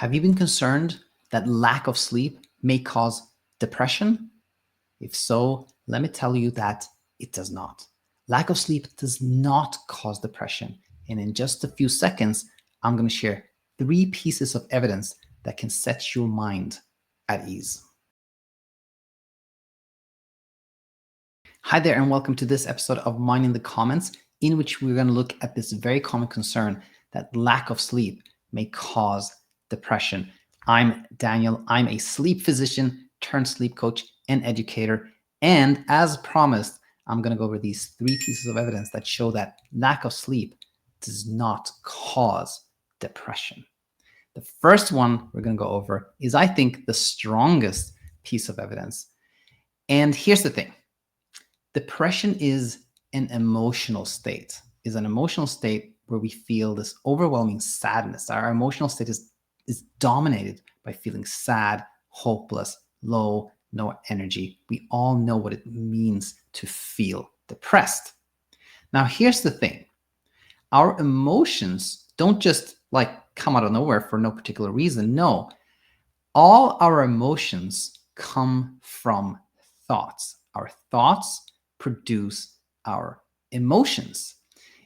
Have you been concerned that lack of sleep may cause depression? If so, let me tell you that it does not. Lack of sleep does not cause depression. And in just a few seconds, I'm going to share 3 pieces of evidence that can set your mind at ease. Hi there, and welcome to this episode of Mind in the Comments, in which we're going to look at this very common concern that lack of sleep may cause depression. I'm Daniel. I'm a sleep physician turned sleep coach and educator. And as promised, I'm going to go over these 3 pieces of evidence that show that lack of sleep does not cause depression. The first one we're going to go over is, I think, the strongest piece of evidence. And here's the thing. Depression is an emotional state, where we feel this overwhelming sadness. Our emotional state is dominated by feeling sad, hopeless, low, no energy. We all know what it means to feel depressed. Now, here's the thing. Our emotions don't just come out of nowhere for no particular reason. No, all our emotions come from thoughts. Our thoughts produce our emotions.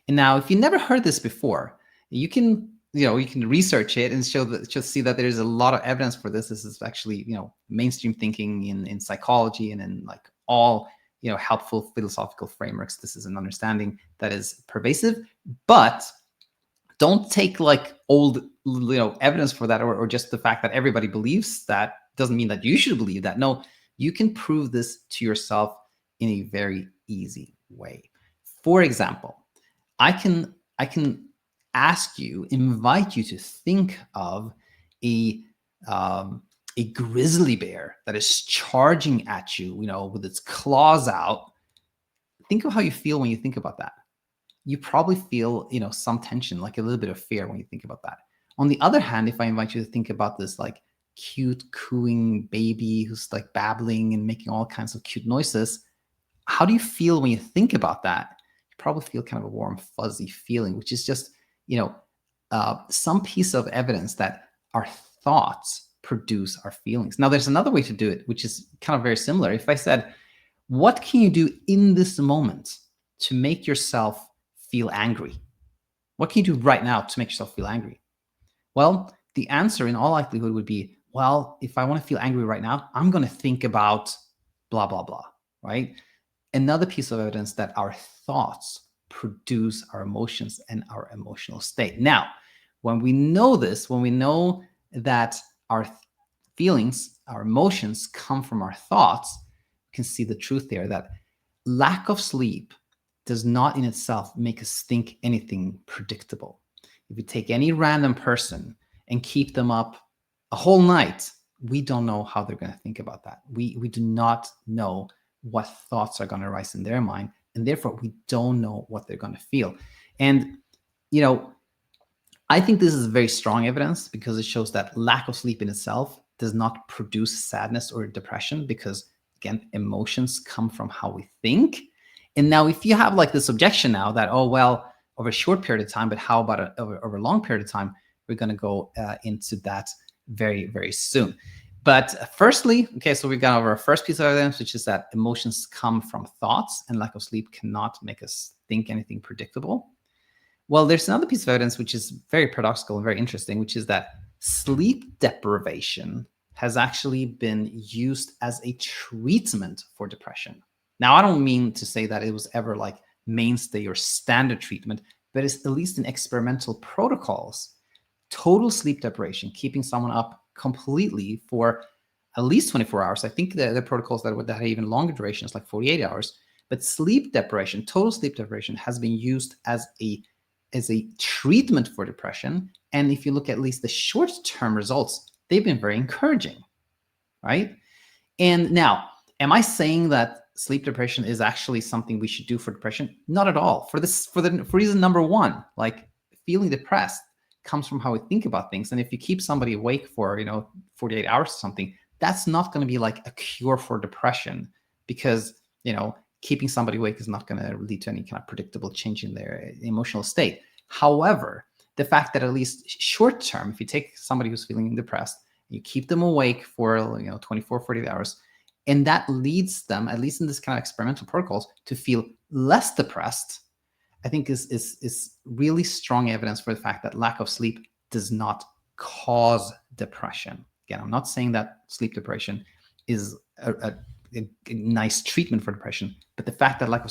And now, if you never heard this before, you can research it and just see that there's a lot of evidence for this. This is actually, mainstream thinking in psychology and in all, helpful philosophical frameworks. This is an understanding that is pervasive, but don't take old, evidence for that, or just the fact that everybody believes that doesn't mean that you should believe that. No, you can prove this to yourself in a very easy way. For example, I can invite you to think of a grizzly bear that is charging at you, with its claws out. Think of how you feel when you think about that. You probably feel, some tension, like a little bit of fear when you think about that. On the other hand, if I invite you to think about this cute cooing baby who's babbling and making all kinds of cute noises, how do you feel when you think about that? You probably feel kind of a warm, fuzzy feeling, which is just, some piece of evidence that our thoughts produce our feelings. Now, there's another way to do it, which is kind of very similar. If I said, what can you do in this moment to make yourself feel angry? What can you do right now to make yourself feel angry? Well, the answer in all likelihood would be, well, if I want to feel angry right now, I'm going to think about blah, blah, blah, right? Another piece of evidence that our thoughts produce our emotions and our emotional state. Now, when we know this, when we know that our feelings, our emotions come from our thoughts, we can see the truth there, that lack of sleep does not in itself make us think anything predictable. If you take any random person and keep them up a whole night, we don't know how they're going to think about that. We do not know what thoughts are going to arise in their mind, and therefore we don't know what they're going to feel. And I think this is very strong evidence, because it shows that lack of sleep in itself does not produce sadness or depression, because again, emotions come from how we think. And now, if you have this objection now that, oh, well, over a short period of time, but how about over a long period of time? We're going to go into that very, very soon. But firstly, okay, so we've gone over our first piece of evidence, which is that emotions come from thoughts, and lack of sleep cannot make us think anything predictable. Well, there's another piece of evidence which is very paradoxical and very interesting, which is that sleep deprivation has actually been used as a treatment for depression. Now, I don't mean to say that it was ever mainstay or standard treatment, but it's at least in experimental protocols. Total sleep deprivation, keeping someone up completely for at least 24 hours. I think the protocols that have even longer durations, 48 hours. But sleep deprivation, total sleep deprivation, has been used as a treatment for depression. And if you look at least the short-term results, they've been very encouraging, right? And now, am I saying that sleep deprivation is actually something we should do for depression? Not at all. For reason number one, feeling depressed comes from how we think about things. And if you keep somebody awake for 48 hours or something, that's not going to be a cure for depression, because keeping somebody awake is not going to lead to any kind of predictable change in their emotional state. However, the fact that at least short term, if you take somebody who's feeling depressed, you keep them awake for 24, 48 hours, and that leads them, at least in this kind of experimental protocols, to feel less depressed, I think is really strong evidence for the fact that lack of sleep does not cause depression. Again, I'm not saying that sleep deprivation is a nice treatment for depression, but the fact that lack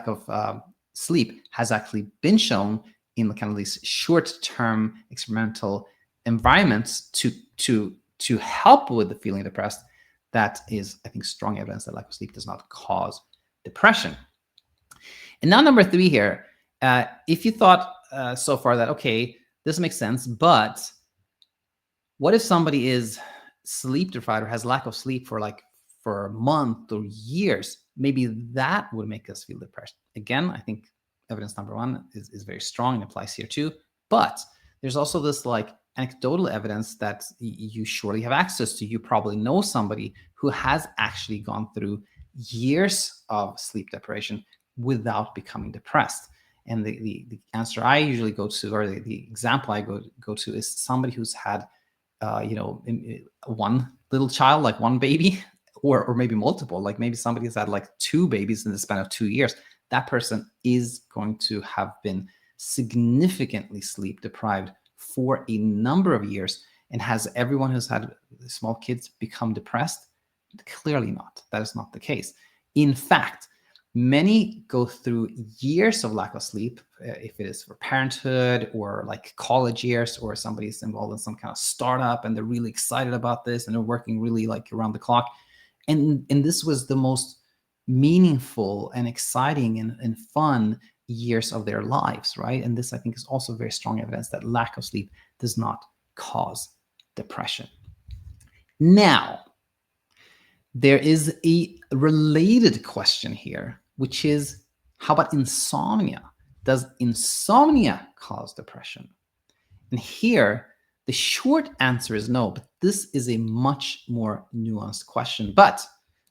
of sleep has actually been shown in kind of these short-term experimental environments to help with the feeling depressed, that is, I think, strong evidence that lack of sleep does not cause depression. And now number 3 here, if you thought so far that, okay, this makes sense, but what if somebody is sleep deprived or has lack of sleep for a month or years? Maybe that would make us feel depressed. Again, I think evidence number 1 is very strong and applies here too. But there's also this anecdotal evidence that you surely have access to. You probably know somebody who has actually gone through years of sleep deprivation without becoming depressed. And the answer I usually go to, or the example I go to, is somebody who's had one little child, like one baby, or maybe multiple, like maybe somebody has had 2 babies in the span of 2 years. That person is going to have been significantly sleep deprived for a number of years. And has everyone who's had small kids become depressed? Clearly not. That is not the case. In fact, many go through years of lack of sleep, if it is for parenthood or college years, or somebody's involved in some kind of startup and they're really excited about this and they're working really around the clock. And this was the most meaningful and exciting and fun years of their lives, right? And this, I think, is also very strong evidence that lack of sleep does not cause depression. Now, there is a related question here, which is, how about insomnia? Does insomnia cause depression? And here, the short answer is no, but this is a much more nuanced question, but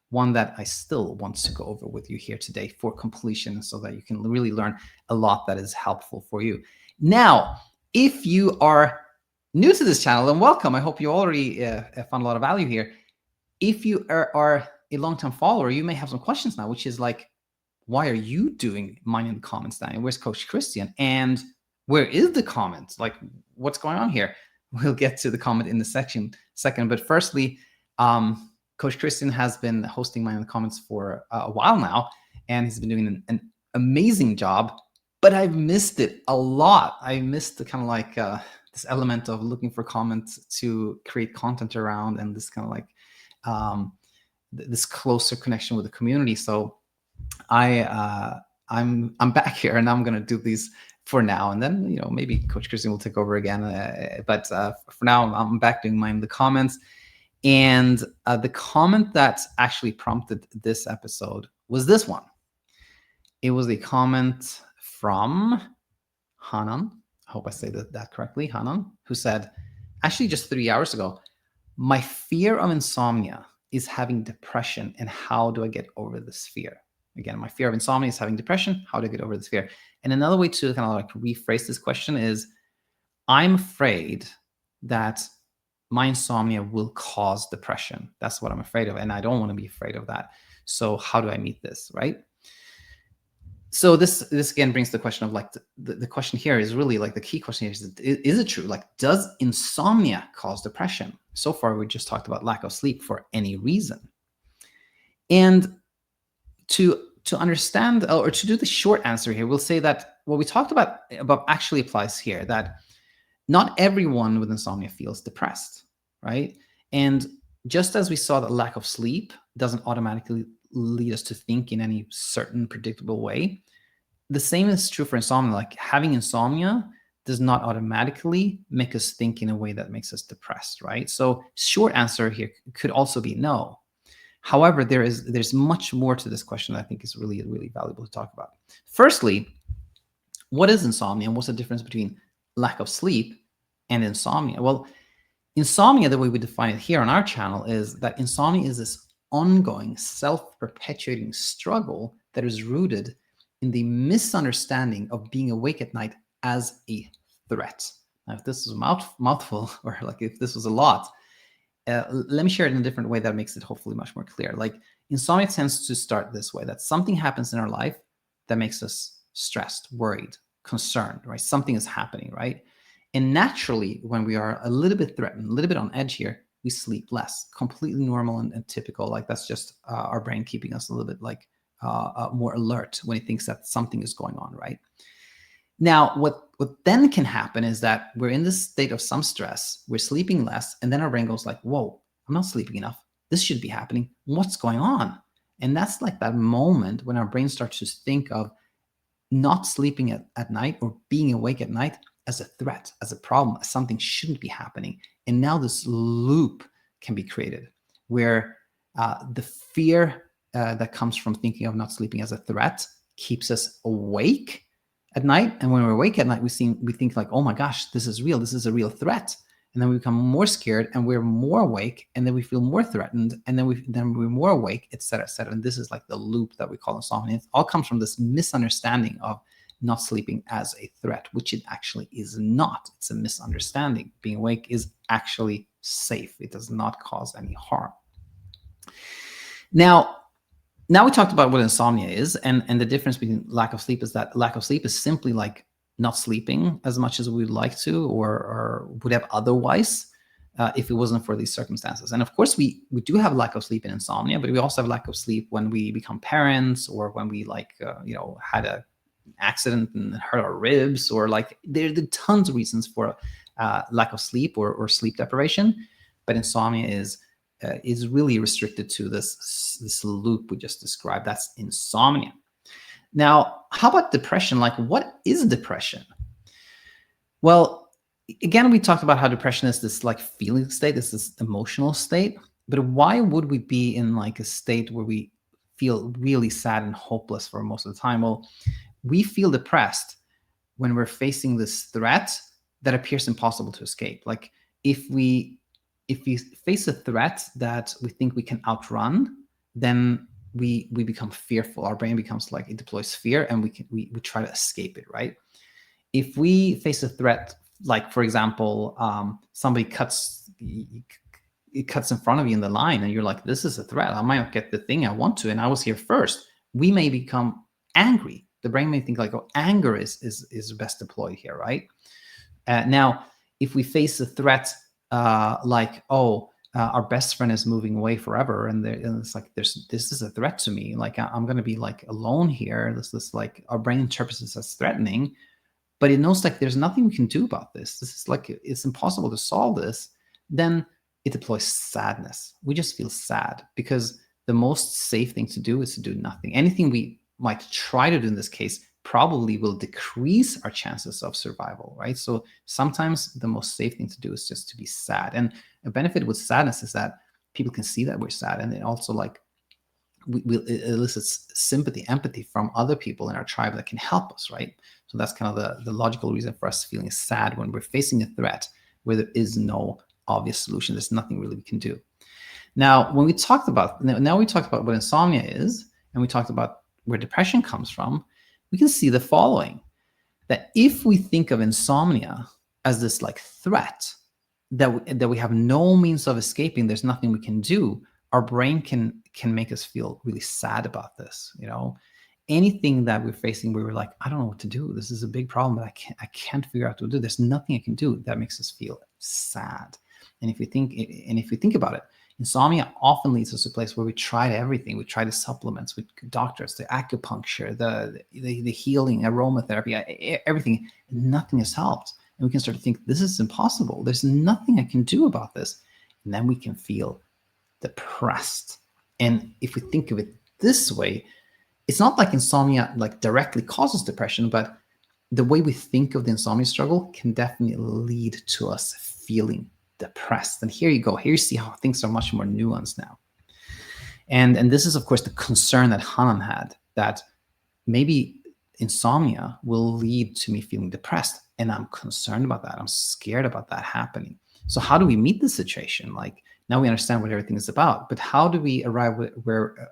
one that I still want to go over with you here today for completion, so that you can really learn a lot that is helpful for you. Now, if you are new to this channel, then welcome. I hope you already found a lot of value here. If you are a long-term follower, you may have some questions now, which is why are you doing mine in the comments, Danny? Where's Coach Christian? And where is the comment? What's going on here? We'll get to the comment in the second. But firstly, Coach Christian has been hosting mine in the comments for a while now, and he's been doing an amazing job, but I've missed it a lot. I missed the kind of this element of looking for comments to create content around, and this kind of this closer connection with the community. So I'm back here, and I'm gonna do these for now, and then maybe Coach Christian will take over again. But for now, I'm back doing mine in the comments. And the comment that actually prompted this episode was this one. It was a comment from Hanan. I hope I say that correctly, Hanan, who said, actually just 3 hours ago, my fear of insomnia is having depression, and how do I get over this fear? Again, my fear of insomnia is having depression. How do I get over this fear? And another way to kind of rephrase this question is, I'm afraid that my insomnia will cause depression. That's what I'm afraid of, and I don't want to be afraid of that. So how do I meet this, right? So this again brings the question of the question here is really the key question here is it true? Does insomnia cause depression? So far, we just talked about lack of sleep for any reason. And to understand, or to do the short answer here, we'll say that what we talked about actually applies here, that not everyone with insomnia feels depressed, right? And just as we saw that lack of sleep doesn't automatically lead us to think in any certain predictable way, the same is true for insomnia. Having insomnia does not automatically make us think in a way that makes us depressed, right? So short answer here could also be no. However, there's much more to this question that I think is really, really valuable to talk about. Firstly, what is insomnia, and what's the difference between lack of sleep and insomnia? Well, insomnia, the way we define it here on our channel, is that insomnia is this ongoing, self-perpetuating struggle that is rooted in the misunderstanding of being awake at night as a threat. Now, if this was a mouthful, or like if this was a lot, let me share it in a different way that makes it hopefully much more clear. Like insomnia tends to start this way, that something happens in our life that makes us stressed, worried, concerned, right? Something is happening, right? And naturally, when we are a little bit threatened, a little bit on edge here, we sleep less. Completely normal and typical. Like that's just our brain keeping us a little bit like more alert when it thinks that something is going on, right? Now, what then can happen is that we're in this state of some stress, we're sleeping less, and then our brain goes like, whoa, I'm not sleeping enough. This should be happening. What's going on? And that's like that moment when our brain starts to think of not sleeping at night or being awake at night as a threat, as a problem, as something shouldn't be happening. And now this loop can be created where the fear that comes from thinking of not sleeping as a threat keeps us awake at night. And when we're awake at night, we think like, oh my gosh, this is real. This is a real threat. And then we become more scared and we're more awake, and then we feel more threatened, and then we're more awake, et cetera, et cetera. And this is like the loop that we call insomnia. It all comes from this misunderstanding of not sleeping as a threat, which it actually is not. It's a misunderstanding. Being awake is actually safe. It does not cause any harm. Now we talked about what insomnia is, and the difference between lack of sleep is that lack of sleep is simply like not sleeping as much as we'd like to or would have otherwise if it wasn't for these circumstances. And of course, we do have lack of sleep in insomnia, but we also have lack of sleep when we become parents, or when we had an accident and hurt our ribs, or like there are tons of reasons for lack of sleep or sleep deprivation. But insomnia is really restricted to this loop we just described. That's insomnia. Now, how about depression? Like, what is depression? Well, again, we talked about how depression is this like feeling state, this emotional state. But why would we be in like a state where we feel really sad and hopeless for most of the time? Well, we feel depressed when we're facing this threat that appears impossible to escape. Like if we face a threat that we think we can outrun, then we become fearful. Our brain becomes like, it deploys fear, and we try to escape it, right? If we face a threat, like for example, somebody cuts in front of you in the line, and you're like, this is a threat. I might not get the thing I want to, and I was here first. We may become angry. The brain may think like, oh, anger is best deployed here, right? Now, if we face a threat our best friend is moving away forever, and it's like this is a threat to me. Like I'm going to be like alone here. This is like our brain interprets this as threatening, but it knows like there's nothing we can do about this. This is like it's impossible to solve this. Then it deploys sadness. We just feel sad because the most safe thing to do is to do nothing. Anything we might try to do in this case probably will decrease our chances of survival, right? So sometimes the most safe thing to do is just to be sad. And a benefit with sadness is that people can see that we're sad, and it also like it elicits sympathy, empathy from other people in our tribe that can help us, right? So that's kind of the logical reason for us feeling sad when we're facing a threat where there is no obvious solution. There's nothing really we can do. Now, when we talked about what insomnia is, and we talked about where depression comes from, we can see the following: that if we think of insomnia as this like threat that we have no means of escaping, there's nothing we can do, our brain can make us feel really sad about this. Anything that we're facing where we're like, I don't know what to do. This is a big problem, but I can't figure out what to do. There's nothing I can do. That makes us feel sad. And if we think about it, insomnia often leads us to a place where we tried everything. We tried the supplements with doctors, the acupuncture, the healing, aromatherapy, everything. Nothing has helped. And we can start to think, this is impossible. There's nothing I can do about this. And then we can feel depressed. And if we think of it this way, it's not like insomnia like directly causes depression, but the way we think of the insomnia struggle can definitely lead to us feeling depressed. And here you go. Here you see how things are much more nuanced now. And this is, of course, the concern that Hanan had, that maybe insomnia will lead to me feeling depressed. And I'm concerned about that. I'm scared about that happening. So how do we meet this situation? Like, now we understand what everything is about, but how do we arrive at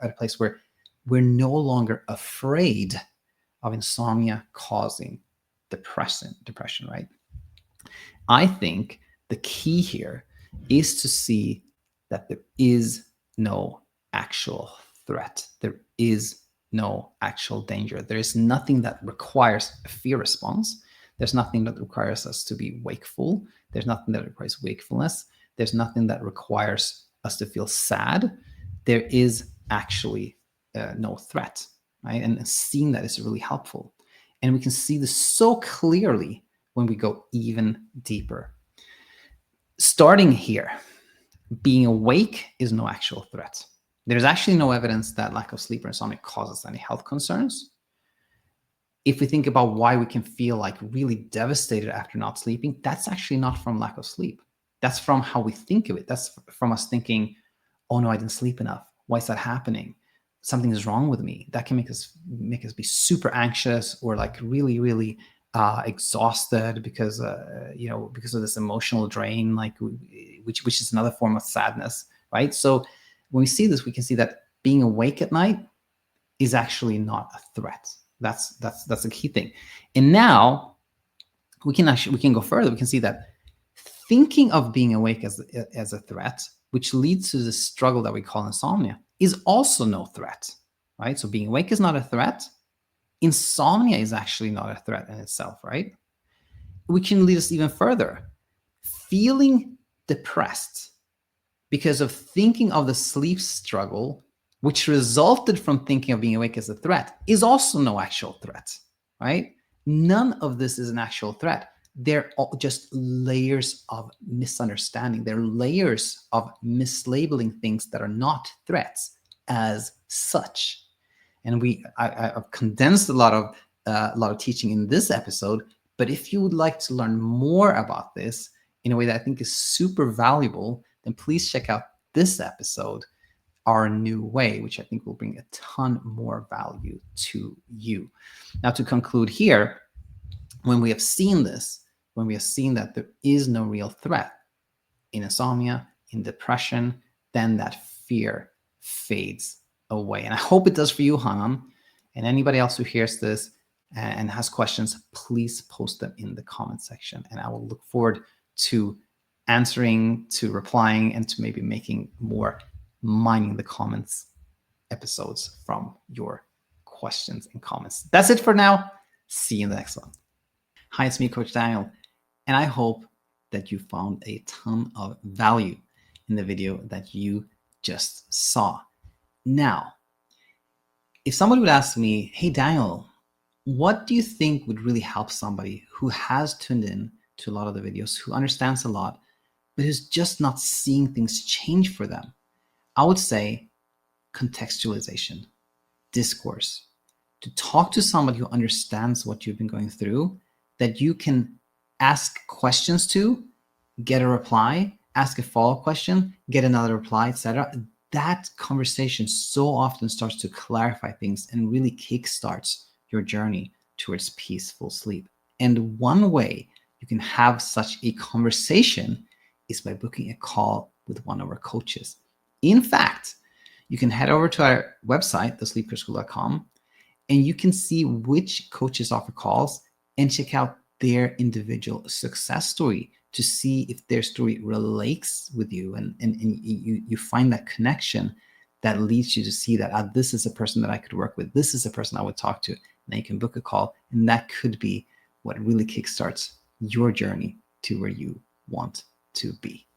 a place where we're no longer afraid of insomnia causing depression, right? I think the key here is to see that there is no actual threat. There is no actual danger. There is nothing that requires a fear response. There's nothing that requires us to be wakeful. There's nothing that requires wakefulness. There's nothing that requires us to feel sad. There is actually no threat, right? And seeing that is really helpful. And we can see this so clearly when we go even deeper. Starting here, being awake is no actual threat. There's actually no evidence that lack of sleep or insomnia causes any health concerns. If we think about why we can feel like really devastated after not sleeping, that's actually not from lack of sleep. That's from how we think of it. That's from us thinking, oh no, I didn't sleep enough. Why is that happening? Something is wrong with me. That can make us be super anxious or like really, really exhausted because because of this emotional drain, like which is another form of sadness, right? So when we see this, we can see that being awake at night is actually not a threat. That's the key thing. And now we can go further. We can see that thinking of being awake as a threat, which leads to the struggle that we call insomnia, is also no threat, right? So being awake is not a threat. Insomnia is actually not a threat in itself, right? We can lead us even further. Feeling depressed because of thinking of the sleep struggle, which resulted from thinking of being awake as a threat, is also no actual threat, right? None of this is an actual threat. They're all just layers of misunderstanding. They're layers of mislabeling things that are not threats as such. And I've condensed a lot of teaching in this episode. But if you would like to learn more about this in a way that I think is super valuable, then please check out this episode, Our New Way, which I think will bring a ton more value to you. Now, to conclude here, when we have seen this, when we have seen that there is no real threat in insomnia, in depression, then that fear fades away. And I hope it does for you, Hanan. And anybody else who hears this and has questions, please post them in the comment section. And I will look forward to answering, to replying, and to maybe making more mining the comments episodes from your questions and comments. That's it for now. See you in the next one. Hi, it's me, Coach Daniel, and I hope that you found a ton of value in the video that you just saw. Now, if somebody would ask me, hey, Daniel, what do you think would really help somebody who has tuned in to a lot of the videos, who understands a lot, but who's just not seeing things change for them? I would say contextualization, discourse, to talk to somebody who understands what you've been going through, that you can ask questions to, get a reply, ask a follow-up question, get another reply, etc. That conversation so often starts to clarify things and really kickstarts your journey towards peaceful sleep. And one way you can have such a conversation is by booking a call with one of our coaches. In fact, you can head over to our website, thesleepcoachschool.com, and you can see which coaches offer calls and check out their individual success story to see if their story relates with you, and you find that connection that leads you to see that this is a person that I could work with. This is a person I would talk to. And then you can book a call, and that could be what really kickstarts your journey to where you want to be.